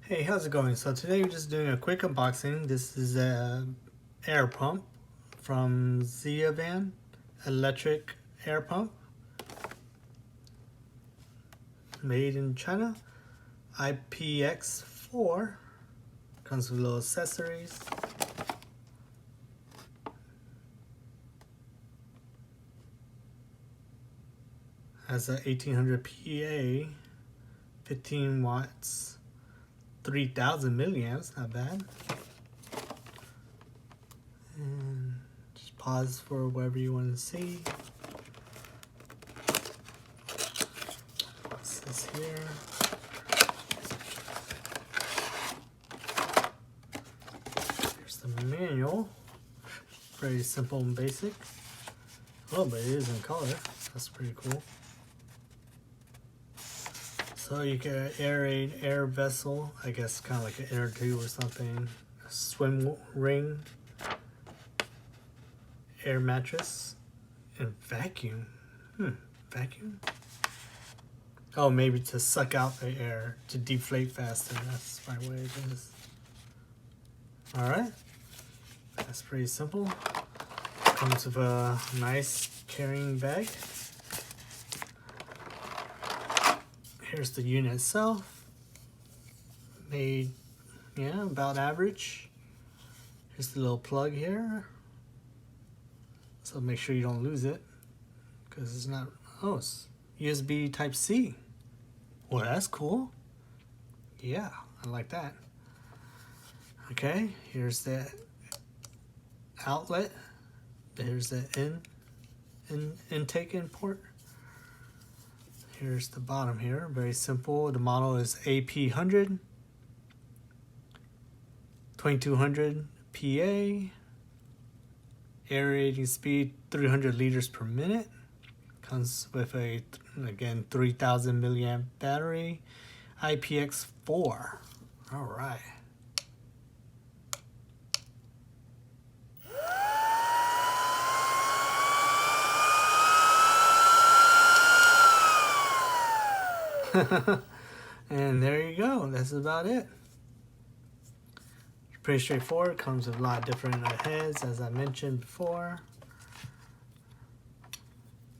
Hey, how's it going? So today we're just doing a quick unboxing. This is a air pump from Xennial electric air pump, made in China, IPX4. Comes with little accessories. Has a 1800 PA, 15 watts. 3,000 milliamps, not bad. And just pause for whatever you want to see. What's this here? Here's the manual. Very simple and basic. Oh, but it is in color. That's pretty cool. So you can aerate air vessel, I guess kind of like an air tube or something, a swim ring, air mattress, and vacuum. Vacuum? Oh, maybe to suck out the air, to deflate faster. That's my way it is. Alright, that's pretty simple. Comes with a nice carrying bag. Here's the unit itself, made, yeah, about average. Here's the little plug here, so make sure you don't lose it, because it's not, oh, it's USB Type-C. Well, that's cool. Yeah, I like that. Okay, here's the outlet. Here's the intake in port. Here's the bottom here, very simple. The model is AP100, 2200 PA, aerating speed 300 liters per minute. Comes with a, again, 3000 milliamp battery, IPX4. All right. And there you go. That's about it. Pretty straightforward. Comes with a lot of different heads, as I mentioned before.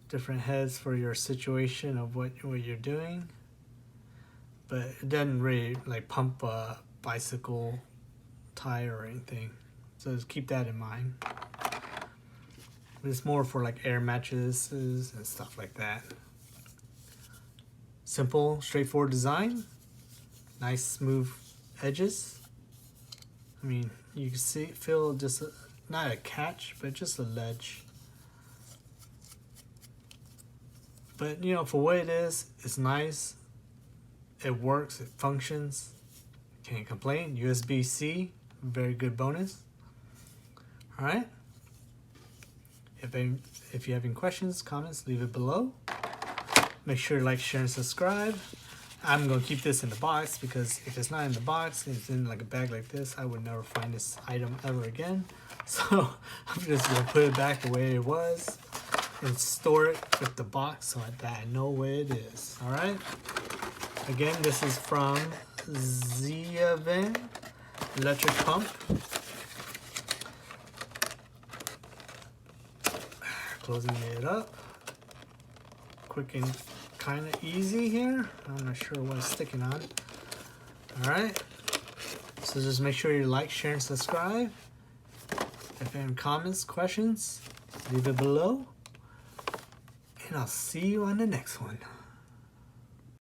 Different heads for your situation of what you're doing. But it doesn't really like pump a bicycle tire or anything. So just keep that in mind. But it's more for like air mattresses and stuff like that. Simple, straightforward design. Nice, smooth edges. I mean, you can see, feel just not a catch, but just a ledge. But you know, for what it is, it's nice. It works. It functions. Can't complain. USB-C, very good bonus. All right. If you have any questions, comments, leave it below. Make sure to like, share, and subscribe. I'm going to keep this in the box because if it's not in the box, it's in like a bag like this, I would never find this item ever again. So I'm just going to put it back the way it was and store it with the box so that I know where it is. All right. Again, this is from Xennial electric pump. Closing it up. Quick and kind of easy here. I'm not sure what it's sticking on. All right. So just make sure you like, share, and subscribe. If you have comments, questions, leave it below. And I'll see you on the next one.